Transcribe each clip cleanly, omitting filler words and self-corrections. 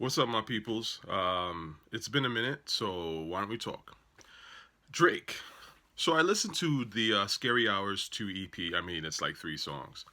What's up, my peoples? It's been a minute, so why don't we talk? Drake. So I listened to the Scary Hours 2 EP. I mean, it's like three songs.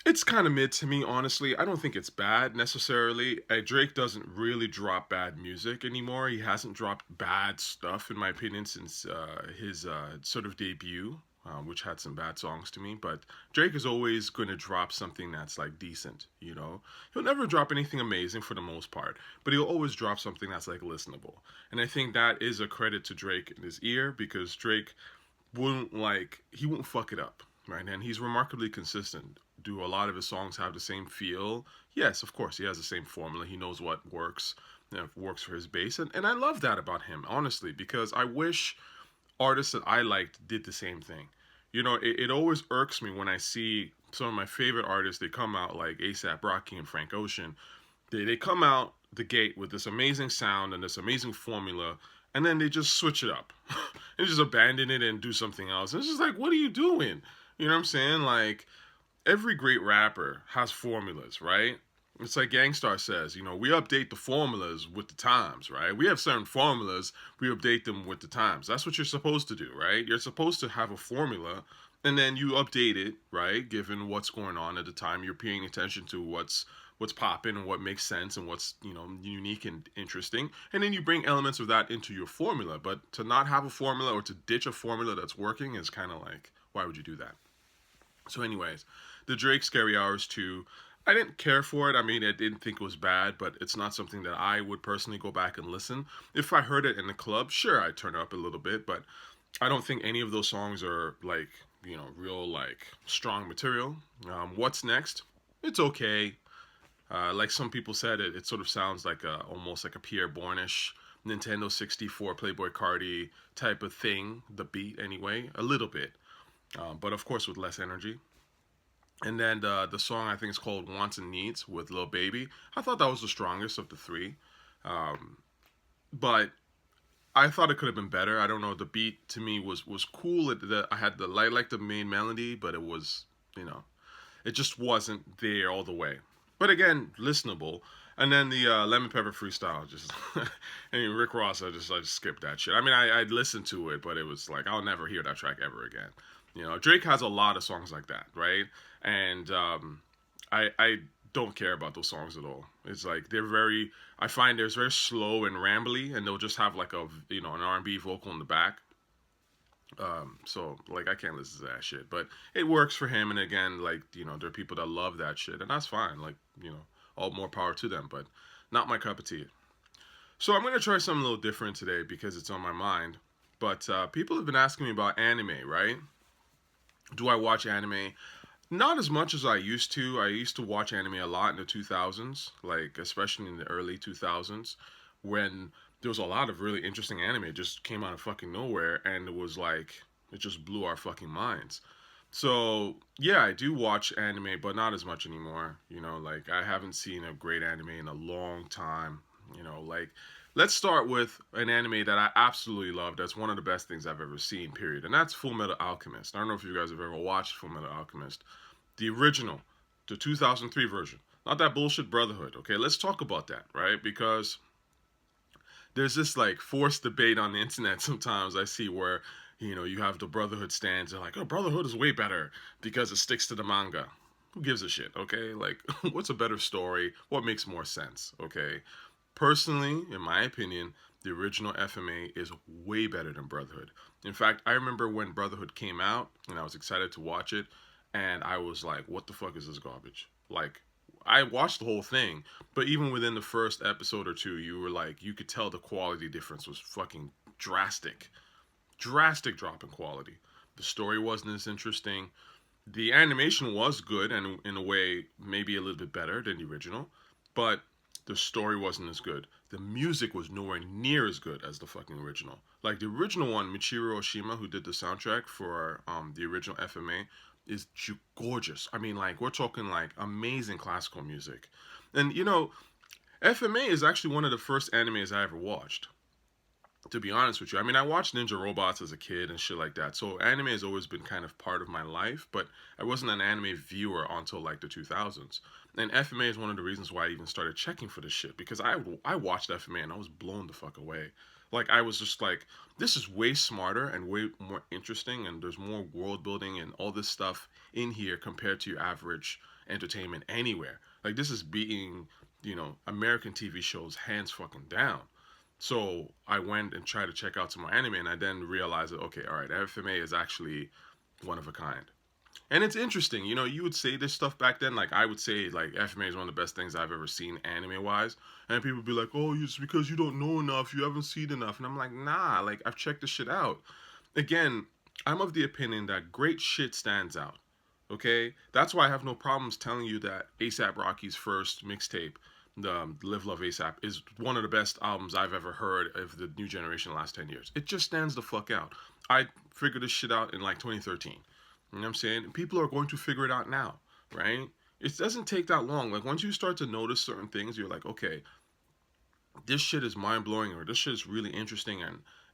It's kind of mid to me, honestly. I don't think it's bad necessarily. Drake doesn't really drop bad music anymore. He hasn't dropped bad stuff, in my opinion, since his sort of debut, which had some bad songs to me. But Drake is always going to drop something that's like decent, you know? He'll never drop anything amazing for the most part, but he'll always drop something that's like listenable. And I think that is a credit to Drake in his ear because Drake he won't fuck it up, right? And he's remarkably consistent. Do a lot of his songs have the same feel? Yes, of course, he has the same formula. He knows what works, works for his base, and I love that about him, honestly, because I wish artists that I liked did the same thing. It always irks me when I see some of my favorite artists. They come out like ASAP Rocky and Frank Ocean. They come out the gate with this amazing sound and this amazing formula, and then they just switch it up and just abandon it and do something else. And it's just like, what are you doing? You know what I'm saying? Like, every great rapper has formulas, right? It's like Gangstar says, we update the formulas with the times, right? We have certain formulas, we update them with the times. That's what you're supposed to do, right? You're supposed to have a formula and then you update it, right? Given what's going on at the time, you're paying attention to what's popping and what makes sense and what's, unique and interesting. And then you bring elements of that into your formula. But to not have a formula or to ditch a formula that's working is kind of like, why would you do that? So, anyways, the Drake Scary Hours 2, I didn't care for it. I mean, I didn't think it was bad, but it's not something that I would personally go back and listen. If I heard it in the club, sure, I'd turn it up a little bit, but I don't think any of those songs are like, real, like, strong material. What's next? It's okay. Like some people said, it sort of sounds like almost like a Pierre Bournish Nintendo 64 Playboy Cardi type of thing, the beat anyway, a little bit. But of course with less energy. And then the song I think is called "Wants and Needs" with Lil Baby. I thought that was the strongest of the three, um, but I thought it could have been better. I don't know. The beat to me was cool. I had I liked the main melody, but it was it just wasn't there all the way. But again, listenable. And then the Lemon Pepper freestyle, just I mean Rick Ross, I just skipped that shit. I mean I listened to it, but it was like I'll never hear that track ever again. Drake has a lot of songs like that, right? And I don't care about those songs at all. It's like they're very. I find they're very slow and rambly, and they'll just have like an R&B vocal in the back. So like I can't listen to that shit, but it works for him. And again, like there are people that love that shit, and that's fine. Like all more power to them, but not my cup of tea. So I'm gonna try something a little different today because it's on my mind. But people have been asking me about anime, right? Do I watch anime? Not as much as I used to. I used to watch anime a lot in the 2000s, like especially in the early 2000s, when there was a lot of really interesting anime. It just came out of fucking nowhere, and it was like it just blew our fucking minds. So yeah, I do watch anime, but not as much anymore. Like I haven't seen a great anime in a long time. Like let's start with an anime that I absolutely love. That's one of the best things I've ever seen. Period. And that's Full Metal Alchemist. I don't know if you guys have ever watched Full Metal Alchemist, the original, the 2003 version, not that bullshit Brotherhood. Okay, let's talk about that, right? Because there's this like forced debate on the internet sometimes I see where you have the Brotherhood stands and like, oh, Brotherhood is way better because it sticks to the manga. Who gives a shit? Okay, like what's a better story? What makes more sense? Okay, personally, in my opinion, the original FMA is way better than Brotherhood. In fact, I remember when Brotherhood came out and I was excited to watch it, and I was like, what the fuck is this garbage? Like, I watched the whole thing, but even within the first episode or two, you were like, you could tell the quality difference was fucking drastic. Drastic drop in quality. The story wasn't as interesting. The animation was good and in a way maybe a little bit better than the original, but the story wasn't as good. The music was nowhere near as good as the fucking original. Like the original one, Michiru Oshima, who did the soundtrack for the original FMA, is gorgeous. I mean, like we're talking like amazing classical music, and FMA is actually one of the first animes I ever watched, to be honest with you. I mean, I watched Ninja Robots as a kid and shit like that. So anime has always been kind of part of my life, but I wasn't an anime viewer until like the 2000s. And FMA is one of the reasons why I even started checking for this shit, because I watched FMA and I was blown the fuck away. Like, I was just like, this is way smarter and way more interesting, and there's more world building and all this stuff in here compared to your average entertainment anywhere. Like, this is beating, American TV shows hands fucking down. So I went and tried to check out some more anime, and I then realized that, okay, all right, FMA is actually one of a kind. And it's interesting, you would say this stuff back then. Like, I would say, like, FMA is one of the best things I've ever seen anime wise. And people would be like, oh, it's because you don't know enough, you haven't seen enough. And I'm like, nah, like, I've checked this shit out. Again, I'm of the opinion that great shit stands out. Okay? That's why I have no problems telling you that ASAP Rocky's first mixtape, the Live Love ASAP, is one of the best albums I've ever heard of the new generation in the last 10 years. It just stands the fuck out. I figured this shit out in like 2013. You know what I'm saying? People are going to figure it out now, right? It doesn't take that long. Like, once you start to notice certain things, you're like, okay, this shit is mind blowing, or this shit is really interesting,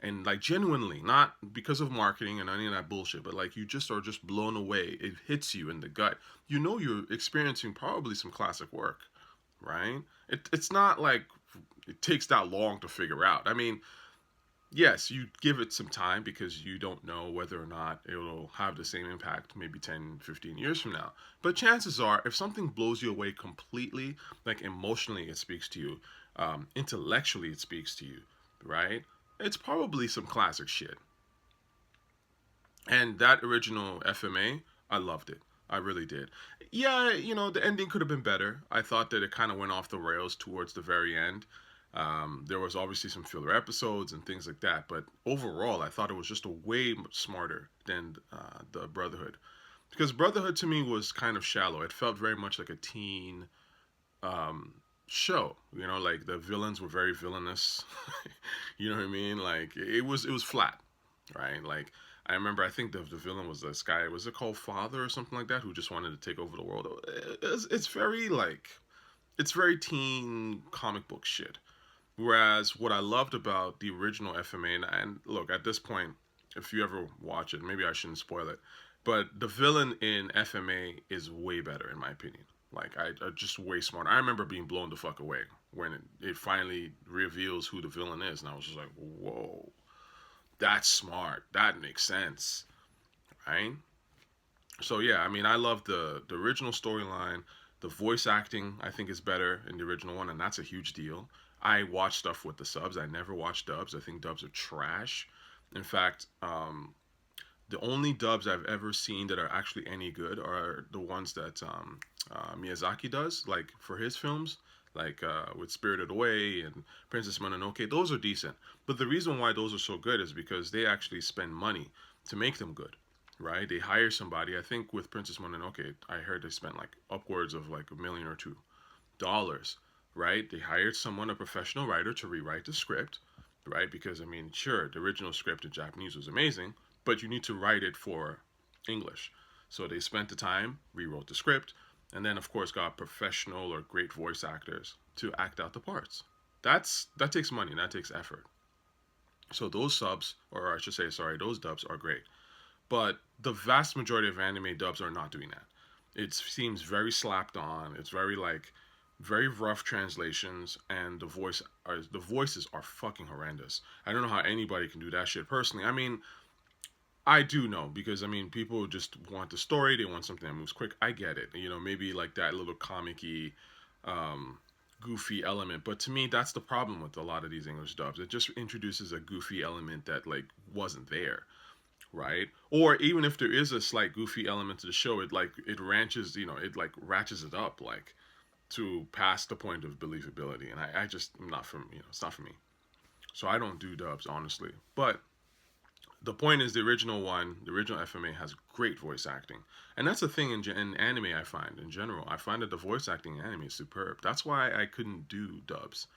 and like, genuinely, not because of marketing and any of that bullshit, but like, you just are just blown away. It hits you in the gut. You're experiencing probably some classic work, right? It's not like it takes that long to figure out. I mean, yes, you give it some time because you don't know whether or not it'll have the same impact maybe 10, 15 years from now. But chances are, if something blows you away completely, like emotionally it speaks to you, intellectually it speaks to you, right? It's probably some classic shit. And that original FMA, I loved it. I really did. Yeah, the ending could have been better. I thought that it kind of went off the rails towards the very end. There was obviously some filler episodes and things like that, but overall, I thought it was just a way smarter than the Brotherhood. Because Brotherhood to me was kind of shallow. It felt very much like a teen um, show. Like, the villains were very villainous. You know what I mean? Like, it was flat, right? Like, I remember, I think the villain was this guy. Was it called Father or something like that? Who just wanted to take over the world. It's very like, it's very teen comic book shit. Whereas what I loved about the original FMA, and look, at this point, if you ever watch it, maybe I shouldn't spoil it, but the villain in FMA is way better, in my opinion. Like, I just way smarter. I remember being blown the fuck away when it finally reveals who the villain is, and I was just like, whoa, that's smart. That makes sense, right? So yeah, I mean, I love the original storyline. The voice acting, I think, is better in the original one, and that's a huge deal. I watch stuff with the subs. I never watch dubs. I think dubs are trash. In fact, the only dubs I've ever seen that are actually any good are the ones that Miyazaki does, like for his films, like with Spirited Away and Princess Mononoke. Those are decent. But the reason why those are so good is because they actually spend money to make them good, right? They hire somebody. I think with Princess Mononoke, I heard they spent like upwards of like $1 million or $2, right? They hired someone, a professional writer, to rewrite the script, right? Because, I mean, sure, the original script in Japanese was amazing, but you need to write it for English. So they spent the time, rewrote the script, and then, of course, got professional or great voice actors to act out the parts. That takes money, that takes effort. So those subs, or I should say, sorry, those dubs are great. But the vast majority of anime dubs are not doing that. It seems very slapped on. It's very like very rough translations, and the voices are fucking horrendous. I don't know how anybody can do that shit personally. I mean, I do know, because I mean, people just want the story. They want something that moves quick. I get it. Maybe like that little comic-y, goofy element. But to me, that's the problem with a lot of these English dubs. It just introduces a goofy element that like wasn't there, right? Or even if there is a slight goofy element to the show, it ranches, it like ratchets it up like to past the point of believability. And I just am not from, it's not for me. So I don't do dubs, honestly. But the point is, the original one, the original FMA, has great voice acting, and that's the thing in anime. I find in general, I find that the voice acting in anime is superb. That's why I couldn't do dubs.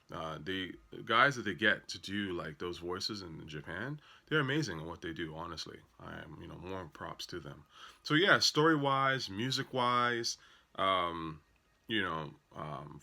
The guys that they get to do like those voices in Japan, they're amazing at what they do. Honestly, I am, more props to them. So yeah, story wise, music wise, um,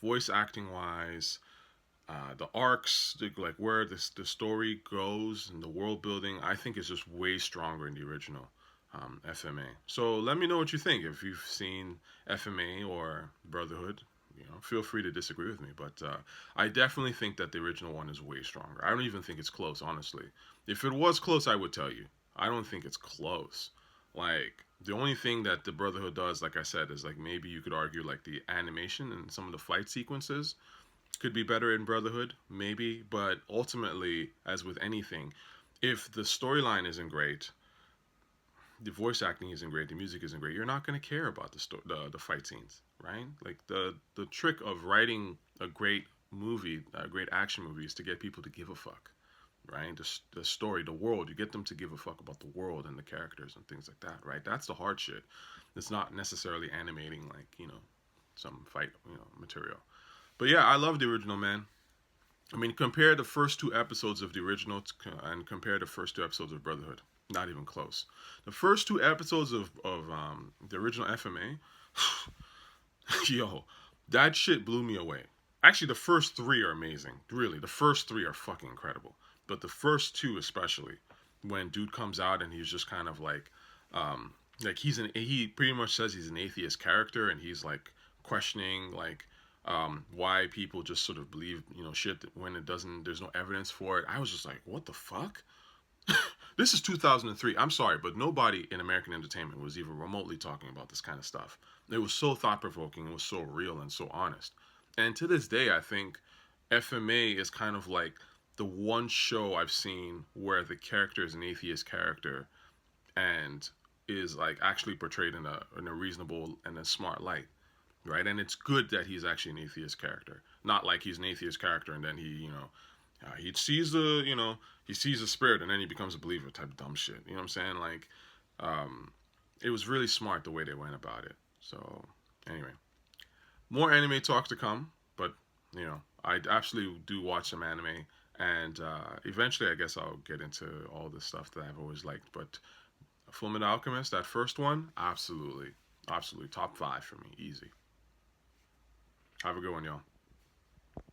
voice acting wise, the arcs, like where the story goes and the world building, I think is just way stronger in the original. FMA. So let me know what you think. If you've seen FMA or Brotherhood, feel free to disagree with me. But I definitely think that the original one is way stronger. I don't even think it's close, honestly. If it was close, I would tell you. I don't think it's close. Like, the only thing that the Brotherhood does, like I said, is like maybe you could argue like the animation and some of the fight sequences could be better in Brotherhood, maybe. But ultimately, as with anything, if the storyline isn't great, the voice acting isn't great, the music isn't great, you're not going to care about the fight scenes, right? Like the trick of writing a great movie, a great action movie, is to get people to give a fuck, right? The story, the world, you get them to give a fuck about the world and the characters and things like that, right? That's the hard shit. It's not necessarily animating like some fight material. But yeah, I love the original, man. I mean, compare the first two episodes of the original and compare the first two episodes of Brotherhood. Not even close. The first two episodes of the original FMA, yo, that shit blew me away. Actually, the first three are amazing. Really, the first three are fucking incredible. But the first two, especially, when dude comes out and he's just kind of like he pretty much says he's an atheist character, and he's like questioning why people just sort of believe shit when it doesn't. There's no evidence for it. I was just like, what the fuck? This is 2003. I'm sorry, but nobody in American entertainment was even remotely talking about this kind of stuff. It was so thought provoking. It was so real and so honest. And to this day, I think FMA is kind of like the one show I've seen where the character is an atheist character and is like actually portrayed in a reasonable and a smart light, right? And it's good that he's actually an atheist character, not like he's an atheist character and then he sees he sees a spirit and then he becomes a believer type of dumb shit. You know what I'm saying? Like, it was really smart the way they went about it. So anyway, more anime talk to come, but I absolutely do watch some anime, and eventually I guess I'll get into all the stuff that I've always liked. But Fullmetal Alchemist, that first one, absolutely, absolutely top 5 for me, easy. Have a good one, y'all.